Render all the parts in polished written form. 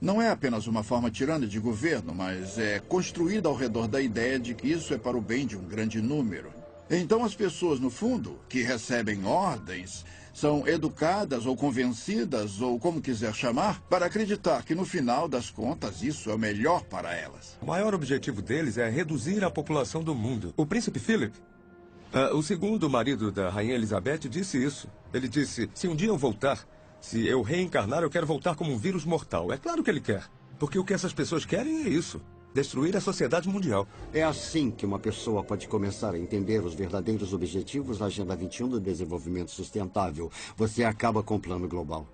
Não é apenas uma forma tirana de governo, mas é construída ao redor da ideia de que isso é para o bem de um grande número. Então as pessoas, no fundo, que recebem ordens, são educadas ou convencidas, ou como quiser chamar, para acreditar que no final das contas isso é o melhor para elas. O maior objetivo deles é reduzir a população do mundo. O príncipe Philip, o segundo marido da rainha Elizabeth, disse isso. Ele disse, se um dia eu voltar, se eu reencarnar, eu quero voltar como um vírus mortal. É claro que ele quer. Porque o que essas pessoas querem é isso. Destruir a sociedade mundial. É assim que uma pessoa pode começar a entender os verdadeiros objetivos da Agenda 21 do Desenvolvimento Sustentável. Você acaba com o plano global.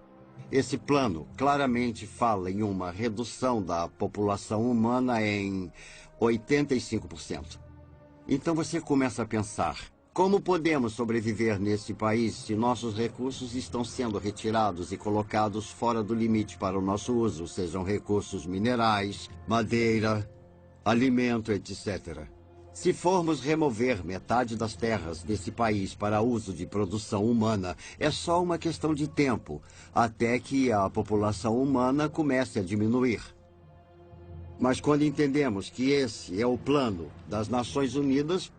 Esse plano claramente fala em uma redução da população humana em 85%. Então você começa a pensar, como podemos sobreviver nesse país se nossos recursos estão sendo retirados e colocados fora do limite para o nosso uso, sejam recursos minerais, madeira, alimento, etc. Se formos remover metade das terras desse país para uso de produção humana, é só uma questão de tempo, até que a população humana comece a diminuir. Mas quando entendemos que esse é o plano das Nações Unidas,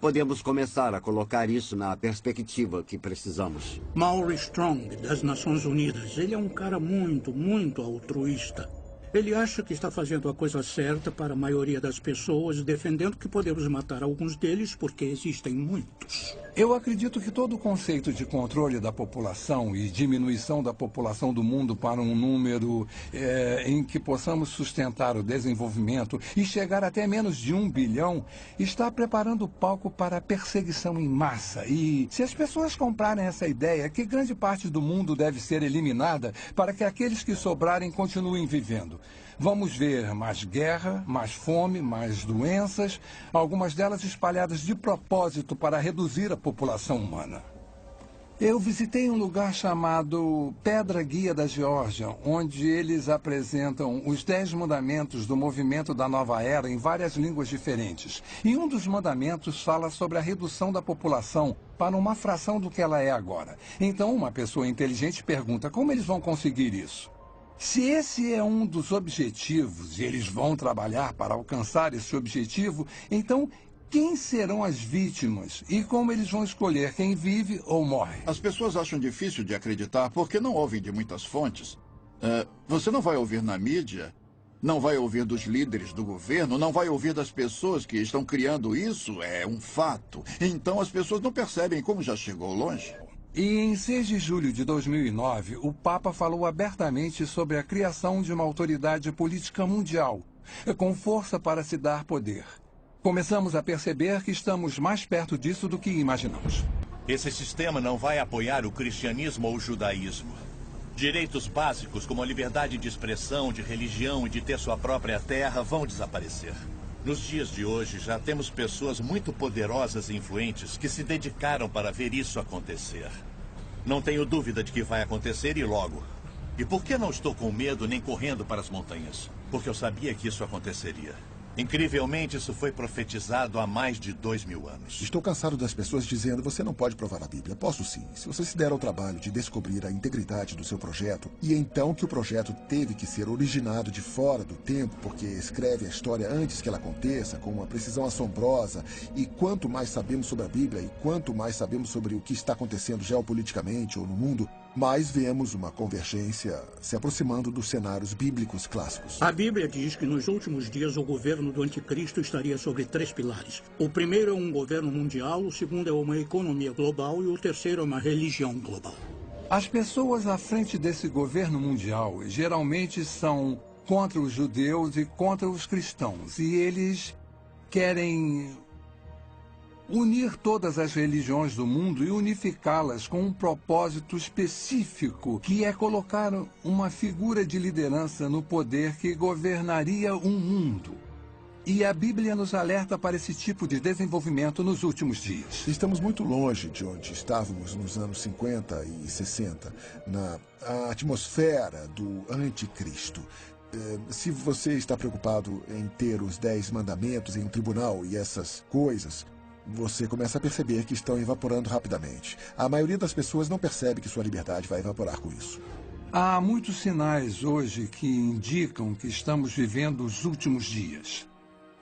podemos começar a colocar isso na perspectiva que precisamos. Maury Strong, das Nações Unidas, ele é um cara muito altruísta. Ele acha que está fazendo a coisa certa para a maioria das pessoas, defendendo que podemos matar alguns deles porque existem muitos. Eu acredito que todo o conceito de controle da população e diminuição da população do mundo para um número em que possamos sustentar o desenvolvimento e chegar até menos de 1 bilhão está preparando o palco para a perseguição em massa. E se as pessoas comprarem essa ideia, que grande parte do mundo deve ser eliminada para que aqueles que sobrarem continuem vivendo. Vamos ver mais guerra, mais fome, mais doenças, algumas delas espalhadas de propósito para reduzir a população humana. Eu visitei um lugar chamado Pedra Guia da Geórgia, onde eles apresentam os 10 mandamentos do movimento da Nova Era em várias línguas diferentes. E um dos mandamentos fala sobre a redução da população para uma fração do que ela é agora. Então, uma pessoa inteligente pergunta como eles vão conseguir isso. Se esse é um dos objetivos e eles vão trabalhar para alcançar esse objetivo, então quem serão as vítimas e como eles vão escolher quem vive ou morre? As pessoas acham difícil de acreditar porque não ouvem de muitas fontes. Você não vai ouvir na mídia, não vai ouvir dos líderes do governo, não vai ouvir das pessoas que estão criando isso, é um fato. Então as pessoas não percebem como já chegou longe. E em 6 de julho de 2009, o Papa falou abertamente sobre a criação de uma autoridade política mundial, com força para se dar poder. Começamos a perceber que estamos mais perto disso do que imaginamos. Esse sistema não vai apoiar o cristianismo ou o judaísmo. Direitos básicos como a liberdade de expressão, de religião e de ter sua própria terra vão desaparecer. Nos dias de hoje, já temos pessoas muito poderosas e influentes que se dedicaram para ver isso acontecer. Não tenho dúvida de que vai acontecer e logo. E por que não estou com medo nem correndo para as montanhas? Porque eu sabia que isso aconteceria. Incrivelmente, isso foi profetizado há mais de 2000 anos. Estou cansado das pessoas dizendo, você não pode provar a Bíblia. Posso sim, se você se der ao trabalho de descobrir a integridade do seu projeto, e então que o projeto teve que ser originado de fora do tempo, porque escreve a história antes que ela aconteça, com uma precisão assombrosa, e quanto mais sabemos sobre a Bíblia, e quanto mais sabemos sobre o que está acontecendo geopoliticamente ou no mundo, mais vemos uma convergência se aproximando dos cenários bíblicos clássicos. A Bíblia diz que nos últimos dias o governo do anticristo estaria sobre 3 pilares. O primeiro é um governo mundial, o segundo é uma economia global e o terceiro é uma religião global. As pessoas à frente desse governo mundial geralmente são contra os judeus e contra os cristãos. E eles querem unir todas as religiões do mundo e unificá-las com um propósito específico, que é colocar uma figura de liderança no poder que governaria um mundo. E a Bíblia nos alerta para esse tipo de desenvolvimento nos últimos dias. Estamos muito longe de onde estávamos nos anos 50 e 60, na atmosfera do anticristo. Se você está preocupado em ter os 10 mandamentos em um tribunal e essas coisas, você começa a perceber que estão evaporando rapidamente. A maioria das pessoas não percebe que sua liberdade vai evaporar com isso. Há muitos sinais hoje que indicam que estamos vivendo os últimos dias.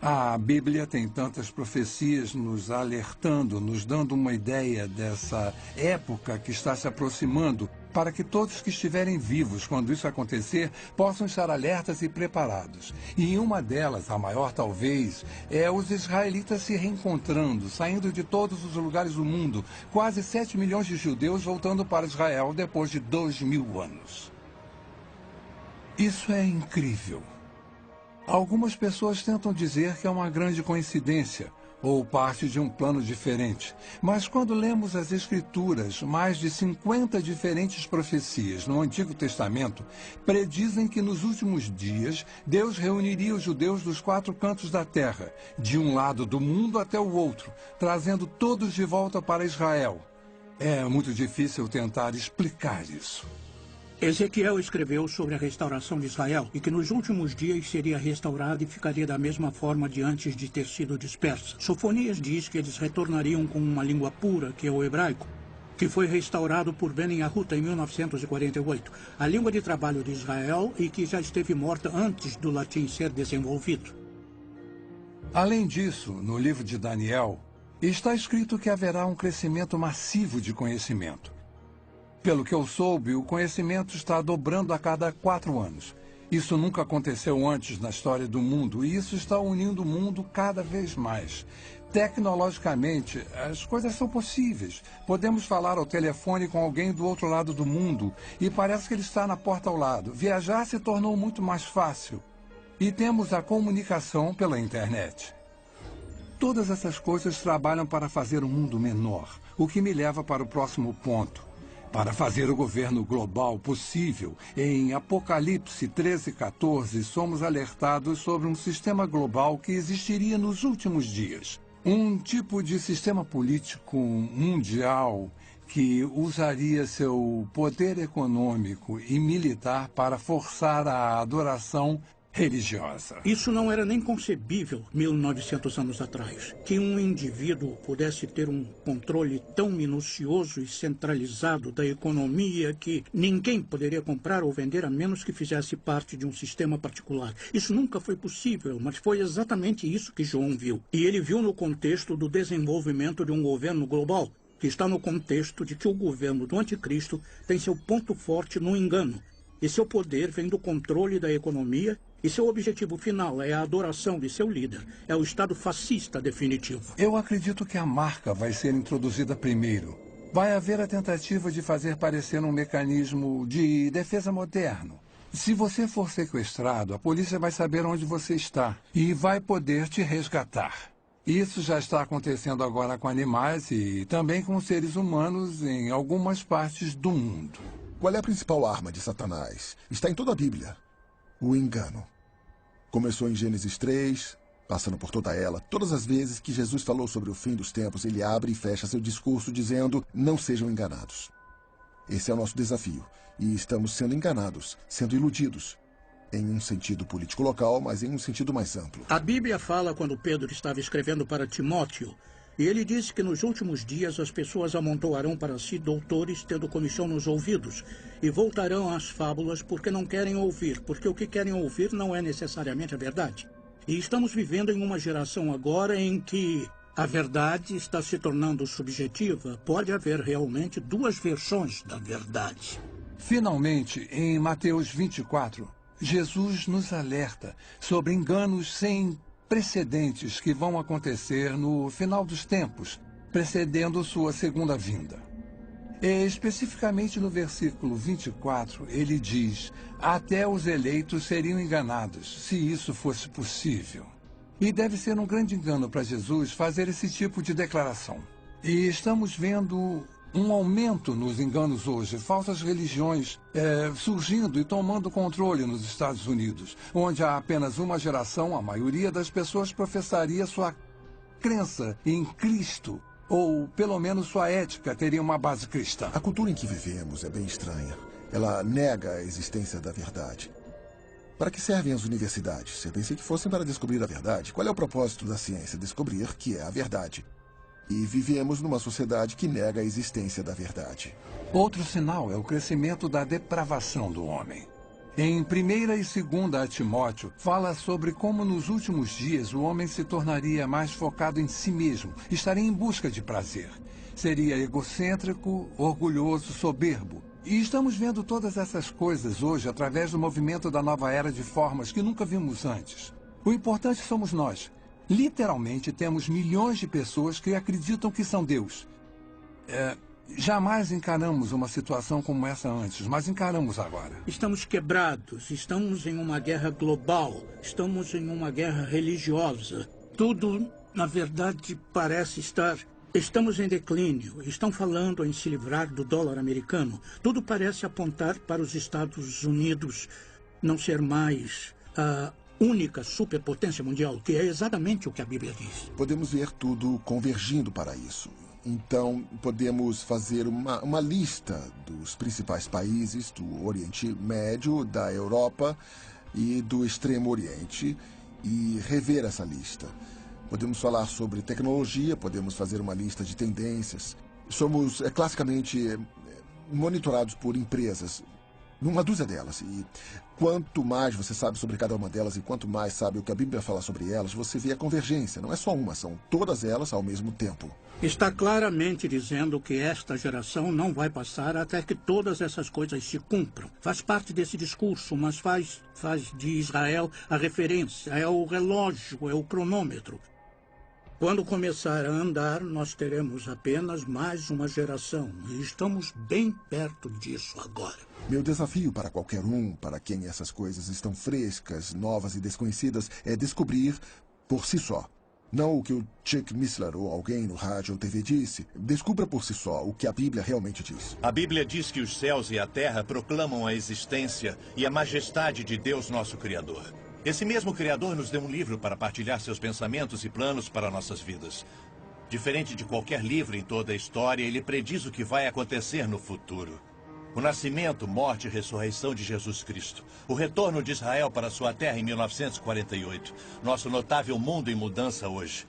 A Bíblia tem tantas profecias nos alertando, nos dando uma ideia dessa época que está se aproximando, para que todos que estiverem vivos quando isso acontecer possam estar alertas e preparados. E uma delas, a maior talvez, é os israelitas se reencontrando, saindo de todos os lugares do mundo, quase 7 milhões de judeus voltando para Israel depois de 2000 anos. Isso é incrível. Algumas pessoas tentam dizer que é uma grande coincidência ou parte de um plano diferente. Mas quando lemos as Escrituras, mais de 50 diferentes profecias no Antigo Testamento predizem que nos últimos dias Deus reuniria os judeus dos 4 cantos da terra, de um lado do mundo até o outro, trazendo todos de volta para Israel. É muito difícil tentar explicar isso. Ezequiel escreveu sobre a restauração de Israel e que nos últimos dias seria restaurada e ficaria da mesma forma de antes de ter sido dispersa. Sofonias diz que eles retornariam com uma língua pura, que é o hebraico, que foi restaurado por Ben Yahuta em 1948, a língua de trabalho de Israel e que já esteve morta antes do latim ser desenvolvido. Além disso, no livro de Daniel, está escrito que haverá um crescimento massivo de conhecimento. Pelo que eu soube, o conhecimento está dobrando a cada 4 anos. Isso nunca aconteceu antes na história do mundo, e isso está unindo o mundo cada vez mais. Tecnologicamente, as coisas são possíveis. Podemos falar ao telefone com alguém do outro lado do mundo, e parece que ele está na porta ao lado. Viajar se tornou muito mais fácil. E temos a comunicação pela internet. Todas essas coisas trabalham para fazer o mundo menor, o que me leva para o próximo ponto. Para fazer o governo global possível, em Apocalipse 13:14, somos alertados sobre um sistema global que existiria nos últimos dias. Um tipo de sistema político mundial que usaria seu poder econômico e militar para forçar a adoração religiosa. Isso não era nem concebível 1900 anos atrás, que um indivíduo pudesse ter um controle tão minucioso e centralizado da economia que ninguém poderia comprar ou vender a menos que fizesse parte de um sistema particular. Isso nunca foi possível, mas foi exatamente isso que João viu. E ele viu no contexto do desenvolvimento de um governo global, que está no contexto de que o governo do anticristo tem seu ponto forte no engano. E seu poder vem do controle da economia, e seu objetivo final é a adoração de seu líder. É o Estado fascista definitivo. Eu acredito que a marca vai ser introduzida primeiro. Vai haver a tentativa de fazer parecer um mecanismo de defesa moderno. Se você for sequestrado, a polícia vai saber onde você está e vai poder te resgatar. Isso já está acontecendo agora com animais e também com seres humanos em algumas partes do mundo. Qual é a principal arma de Satanás? Está em toda a Bíblia. O engano. Começou em Gênesis 3, passando por toda ela. Todas as vezes que Jesus falou sobre o fim dos tempos, ele abre e fecha seu discurso dizendo: não sejam enganados. Esse é o nosso desafio. E estamos sendo enganados, sendo iludidos. Em um sentido político local, mas em um sentido mais amplo. A Bíblia fala quando Pedro estava escrevendo para Timóteo. E ele disse que nos últimos dias as pessoas amontoarão para si doutores tendo comichão nos ouvidos e voltarão às fábulas porque não querem ouvir, porque o que querem ouvir não é necessariamente a verdade. E estamos vivendo em uma geração agora em que a verdade está se tornando subjetiva. Pode haver realmente 2 versões da verdade. Finalmente, em Mateus 24, Jesus nos alerta sobre enganos sem precedentes que vão acontecer no final dos tempos, precedendo sua segunda vinda. E, especificamente no versículo 24, ele diz: até os eleitos seriam enganados, se isso fosse possível. E deve ser um grande engano para Jesus fazer esse tipo de declaração. E estamos vendo um aumento nos enganos hoje, falsas religiões surgindo e tomando controle nos Estados Unidos, onde há apenas uma geração, a maioria das pessoas professaria sua crença em Cristo, ou pelo menos sua ética teria uma base cristã. A cultura em que vivemos é bem estranha. Ela nega a existência da verdade. Para que servem as universidades? Eu pensei que fossem para descobrir a verdade. Qual é o propósito da ciência? Descobrir que é a verdade. E vivemos numa sociedade que nega a existência da verdade. Outro sinal é o crescimento da depravação do homem. Em 1ª e 2ª Timóteo, fala sobre como nos últimos dias o homem se tornaria mais focado em si mesmo, estaria em busca de prazer. Seria egocêntrico, orgulhoso, soberbo. E estamos vendo todas essas coisas hoje através do movimento da nova era de formas que nunca vimos antes. O importante somos nós. Literalmente temos milhões de pessoas que acreditam que são Deus. Jamais encaramos uma situação como essa antes, mas encaramos agora. Estamos quebrados, estamos em uma guerra global, estamos em uma guerra religiosa. Tudo, na verdade, parece estar... Estamos em declínio, estão falando em se livrar do dólar americano. Tudo parece apontar para os Estados Unidos não ser mais a única superpotência mundial, que é exatamente o que a Bíblia diz. Podemos ver tudo convergindo para isso. Então, podemos fazer uma lista dos principais países do Oriente Médio, da Europa e do Extremo Oriente e rever essa lista. Podemos falar sobre tecnologia, podemos fazer uma lista de tendências. Somos classicamente monitorados por empresas, numa dúzia delas. E quanto mais você sabe sobre cada uma delas e quanto mais sabe o que a Bíblia fala sobre elas, você vê a convergência. Não é só uma, são todas elas ao mesmo tempo. Está claramente dizendo que esta geração não vai passar até que todas essas coisas se cumpram. Faz parte desse discurso, mas faz de Israel a referência, é o relógio, é o cronômetro. Quando começar a andar, nós teremos apenas mais uma geração. E estamos bem perto disso agora. Meu desafio para qualquer um, para quem essas coisas estão frescas, novas e desconhecidas, é descobrir por si só. Não o que o Chuck Missler ou alguém no rádio ou TV disse. Descubra por si só o que a Bíblia realmente diz. A Bíblia diz que os céus e a terra proclamam a existência e a majestade de Deus, nosso Criador. Esse mesmo Criador nos deu um livro para partilhar seus pensamentos e planos para nossas vidas. Diferente de qualquer livro em toda a história, ele prediz o que vai acontecer no futuro. O nascimento, morte e ressurreição de Jesus Cristo. O retorno de Israel para sua terra em 1948. Nosso notável mundo em mudança hoje.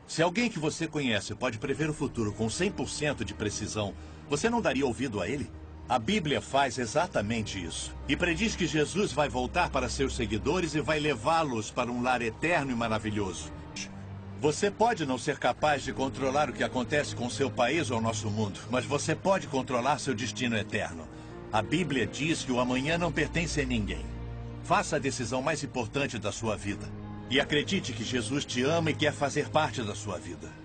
Se alguém que você conhece pode prever o futuro com 100% de precisão, você não daria ouvido a ele? A Bíblia faz exatamente isso. E prediz que Jesus vai voltar para seus seguidores e vai levá-los para um lar eterno e maravilhoso. Você pode não ser capaz de controlar o que acontece com seu país ou nosso mundo, mas você pode controlar seu destino eterno. A Bíblia diz que o amanhã não pertence a ninguém. Faça a decisão mais importante da sua vida. E acredite que Jesus te ama e quer fazer parte da sua vida.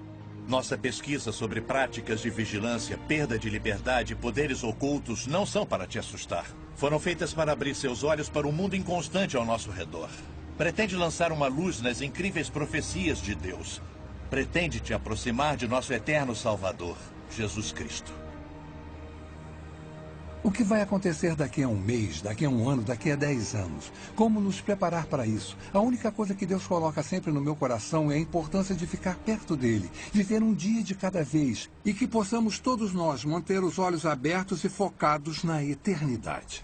Nossa pesquisa sobre práticas de vigilância, perda de liberdade e poderes ocultos não são para te assustar. Foram feitas para abrir seus olhos para o mundo inconstante ao nosso redor. Pretende lançar uma luz nas incríveis profecias de Deus. Pretende te aproximar de nosso eterno Salvador, Jesus Cristo. O que vai acontecer daqui a um mês, daqui a um ano, daqui a 10 anos? Como nos preparar para isso? A única coisa que Deus coloca sempre no meu coração é a importância de ficar perto dele, viver um dia de cada vez e que possamos todos nós manter os olhos abertos e focados na eternidade.